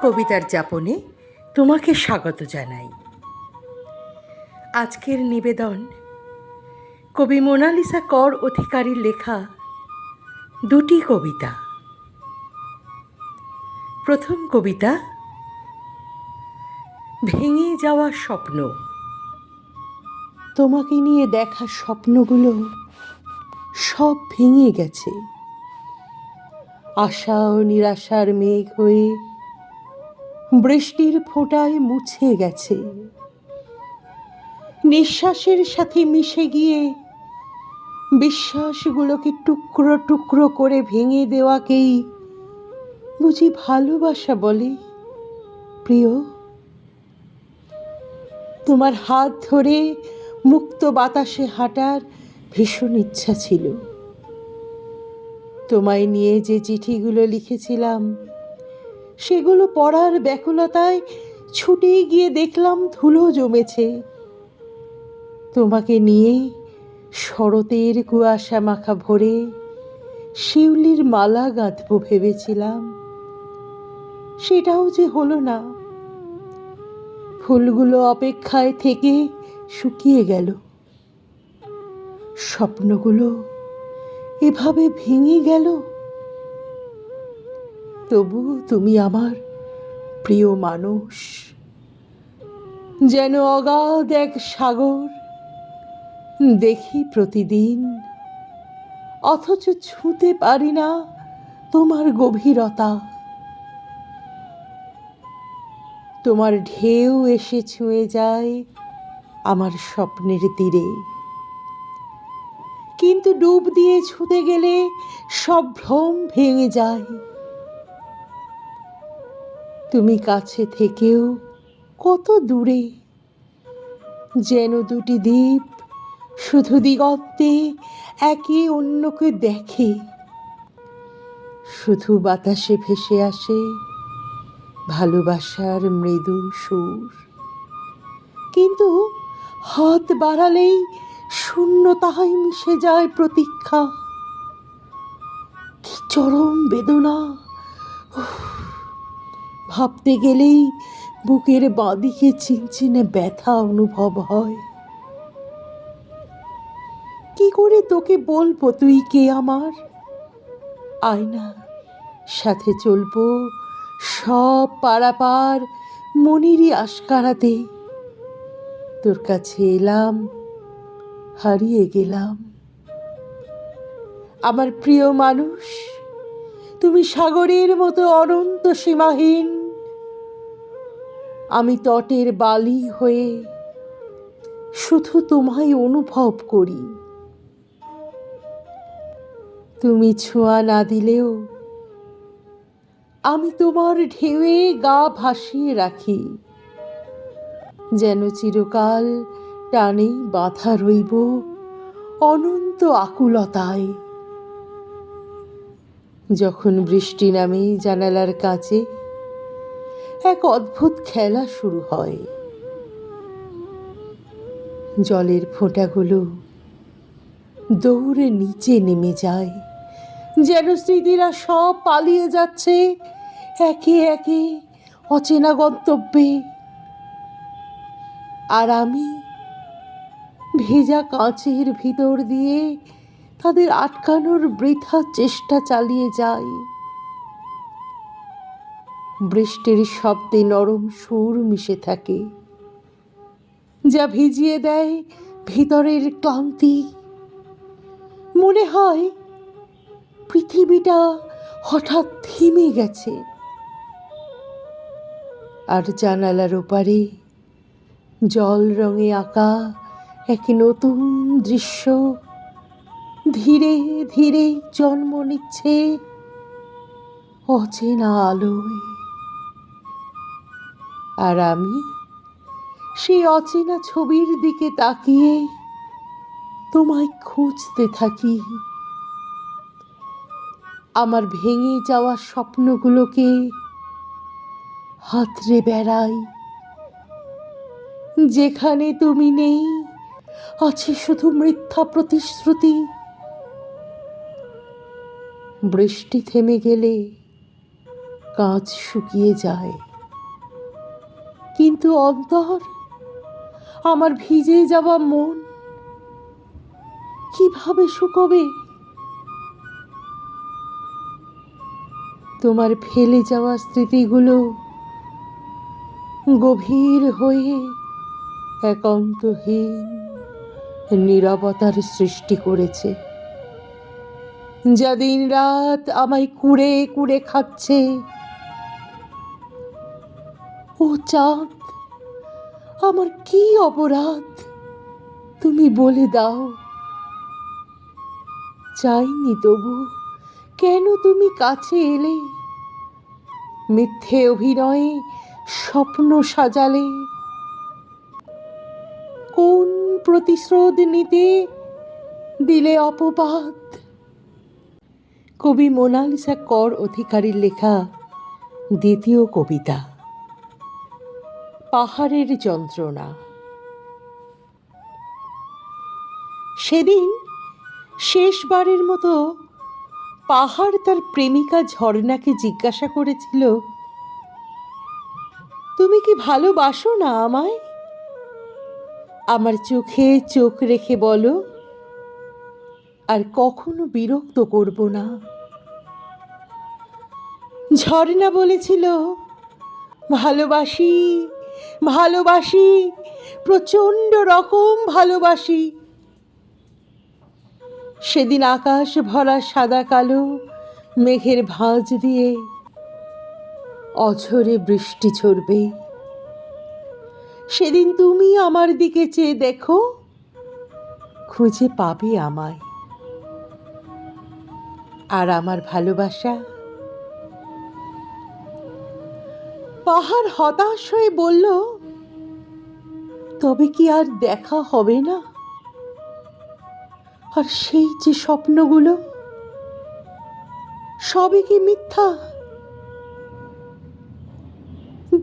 কবিতার যাপনে তোমাকে স্বাগত জানাই। আজকের নিবেদন কবি মোনালিসা কর অধিকারীর লেখা দুটি কবিতা। প্রথম কবিতা ভেঙে যাওয়া স্বপ্ন। তোমাকে নিয়ে দেখা স্বপ্নগুলো সব ভেঙে গেছে। আশা ও নিরাশার মেঘ হয়ে বৃষ্টির ফোঁটায় মুছে গেছে। নিঃশ্বাসের সাথে মিশে গিয়ে বিশ্বাসগুলোকে টুকরো টুকরো করে ভেঙে দেওয়াকেই বুঝি ভালোবাসা বলে। প্রিয়, তোমার হাত ধরে মুক্ত বাতাসে হাঁটার ভীষণ ইচ্ছা ছিল। তোমায় নিয়ে যে চিঠিগুলো লিখেছিলাম সেগুলো পড়ার ব্যাকুলতায় ছুটে গিয়ে দেখলাম ধুলো জমেছে। তোমাকে নিয়ে শরতের কুয়াশা মাখা ভোরে শিউলির মালা গাঁথব ভেবেছিলাম, সেটাও যে হলো না। ফুলগুলো অপেক্ষায় থেকে শুকিয়ে গেল। স্বপ্নগুলো এভাবে ভেঙে গেল। তবু তুমি আমার প্রিয় মানুষ, যেন অগাধ এক সাগর দেখি প্রতিদিন, অথচ ছুঁতে পারি না তোমার গভীরতা। তোমার ঢেউ এসে ছুঁয়ে যায় আমার স্বপ্নের তীরে, কিন্তু ডুব দিয়ে ছুঁতে গেলে সব ভ্রম ভেঙে যায়। তুমি কাছে থেকেও কত দূরে, যেন দুটি দ্বীপ শুধু দিগন্তে একে অন্যকে দেখে। শুধু বাতাসে ভেসে আসে ভালোবাসার মৃদু সুর, কিন্তু হাত বাড়ালেই শূন্যতায় মিশে যায় প্রতীক্ষা। কি চরম বেদনা! ভাবতে গেলেই বুকের বাঁদিকে চিনচিনে ব্যথা অনুভব হয়। কি করে তোকে বলবো তুই কে আমার? আয়না সাথে চলবো সব পারাপার মনেরই আশকারাতে। তোর কাছে এলাম, হারিয়ে গেলাম। আমার প্রিয় মানুষ, তুমি সাগরের মতো অনন্ত সীমাহীন, আমি তটের বালি হয়ে শুধু তোমায় অনুভব করি। তুমি ছোঁয়া না দিলেও আমি তোমার ঢেউয়ে গা ভাসিয়ে রাখি, যেন চিরকাল টানে বাঁধা রইব অনন্ত আকুলতায়। যখন বৃষ্টি নামে জানালার কাছে, এক অদ্ভুত খেলা শুরু হয়। জলের ফোঁটাগুলো দৌড়ে নিচে নেমে যায়, যেন স্মৃতিরা সব পালিয়ে যাচ্ছে একে একে অচেনা গন্তব্যে। আর আমি ভেজা কাঁচের ভিতর দিয়ে তাদের আটকানোর বৃথা চেষ্টা চালিয়ে যাই। বৃষ্টির শব্দে নরম সুর মিশে থাকে, যা ভিজিয়ে দেয় ভিতরের ক্লান্তি। মনে হয় পৃথিবীটা হঠাৎ থেমে গেছে। আর জানালার ওপারে জল রঙে আঁকা এক নতুন দৃশ্য ধীরে ধীরে জন্ম নিচ্ছে অচেনা আলোয়। আর আমি সেই অচেনা ছবির দিকে তাকিয়ে তোমায় খুঁজতে থাকি। আমার ভেঙে যাওয়া স্বপ্নগুলোকে হাতড়ে বেড়াই। যেখানে তুমি নেই আছে শুধু মিথ্যা প্রতিশ্রুতি। বৃষ্টি থেমে গেলে কাঁচ শুকিয়ে যায়। কিন্তু অন্তর, আমার ভিজে যাওয়া মন কিভাবে শুকোবে? তোমার ফেলে যাওয়া স্মৃতিগুলো গভীর হয়ে একান্তহীন নীরবতার সৃষ্টি করেছে, যা দিন রাত আমায় কুড়ে কুড়ে খাচ্ছে। ও চাঁদ, আমার কি অপরাধ তুমি বলে দাও। চাইনি তবু কেন তুমি কাছে এলে? মিথ্যে অভিনয়ে স্বপ্ন সাজালে। কোন প্রতিশোধ নিতে দিলে অপবাদ? কবি মোনালিসা কর অধিকারীর লেখা দ্বিতীয় কবিতা, পাহাড়ের যন্ত্রণা। সেদিন শেষবারের মতো পাহাড় তার প্রেমিকা ঝর্ণাকে জিজ্ঞাসা করেছিল, তুমি কি ভালোবাসো না আমায়? আমার চোখে চোখ রেখে বলো, আর কখনো বিরক্ত করব না। ঝর্ণা বলেছিল, ভালোবাসি, ভালোবাসি, প্রচণ্ড রকম ভালোবাসি। সেদিন আকাশ ভরা সাদা কালো মেঘের ভাঁজ দিয়ে অঝরে বৃষ্টি ঝরবে। সেদিন তুমি আমার দিকে চেয়ে দেখো, খুঁজে পাবে আমায়। আর আমার ভালোবাসা? পাহাড় হতাশ হয়ে বলল, তবে কি আর দেখা হবে না? আর সেই যে স্বপ্নগুলো, সবই কি মিথ্যা?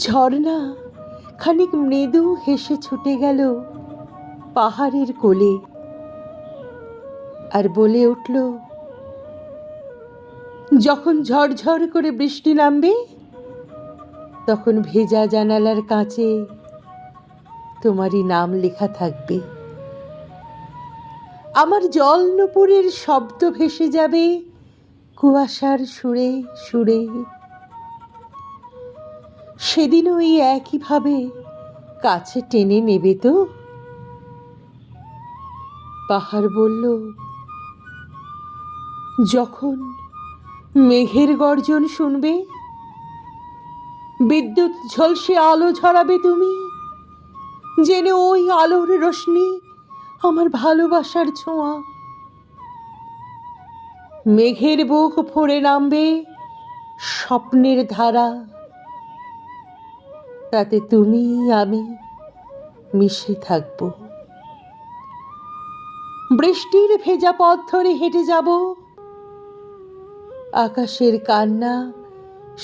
ঝর্ণা খানিক মৃদু হেসে ছুটে গেল পাহাড়ের কোলে, আর বলে উঠল, যখন ঝরঝর করে বৃষ্টি নামবে, তখন ভেজা জানালার কাঁচে তোমারই নাম লেখা থাকবে। আমার জল নূপুরের শব্দ ভেসে যাবে কুয়াশার সুরে সুরে। সেদিনও এই একইভাবে কাছে টেনে নেবে তো? পাহাড় বলল, যখন মেঘের গর্জন শুনবে, বিদ্যুৎ ঝলসে আলো ঝরাবে তুমি, জেনে ওই আলোর রোশনি আমার ভালোবাসার ছোঁয়া। মেঘের বুক ফোড়ে নামবে স্বপ্নের ধারা, তাতে তুমি আমি মিশে থাকব। বৃষ্টির ভেজা পথ ধরে হেঁটে যাব, আকাশের কান্না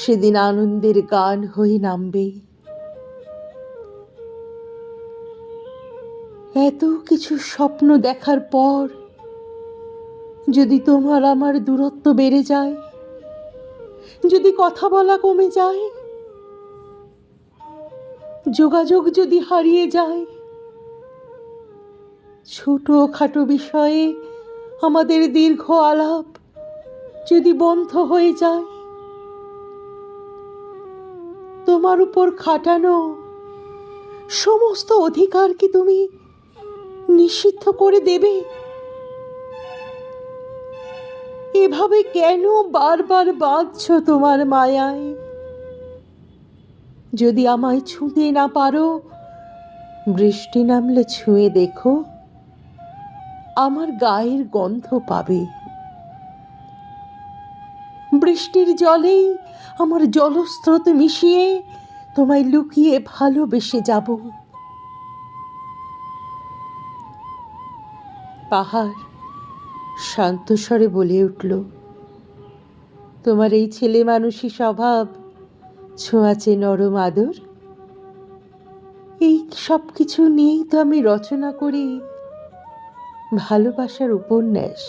সেদিন আনন্দের গান হয়ে নামবে। এত কিছু স্বপ্ন দেখার পর যদি তোমার আমার দূরত্ব বেড়ে যায়, যদি কথা বলা কমে যায়, যোগাযোগ যদি হারিয়ে যায়, ছোটখাটো বিষয়ে আমাদের দীর্ঘ আলাপ যদি বন্ধ হয়ে যায়, তোমার উপর খাটানো সমস্ত অধিকার কি তুমি নিষিদ্ধ করে দেবে? এভাবে কেন বারবার বাঁধছ তোমার মায়ায়? যদি আমায় ছুঁতে না পারো, বৃষ্টি নামলে ছুঁয়ে দেখো, আমার গায়ের গন্ধ পাবে। বৃষ্টির জলেই আমার জলস্রোত মিশিয়ে তোমায় লুকিয়ে ভালোবেসে যাব। পাহাড় শান্ত স্বরে বলে উঠল, তোমার এই ছেলে মানুষী স্বভাব, ছোঁয়াচে নরম আদর, এই সব কিছু নিয়েই তো আমি রচনা করি ভালোবাসার উপন্যাস।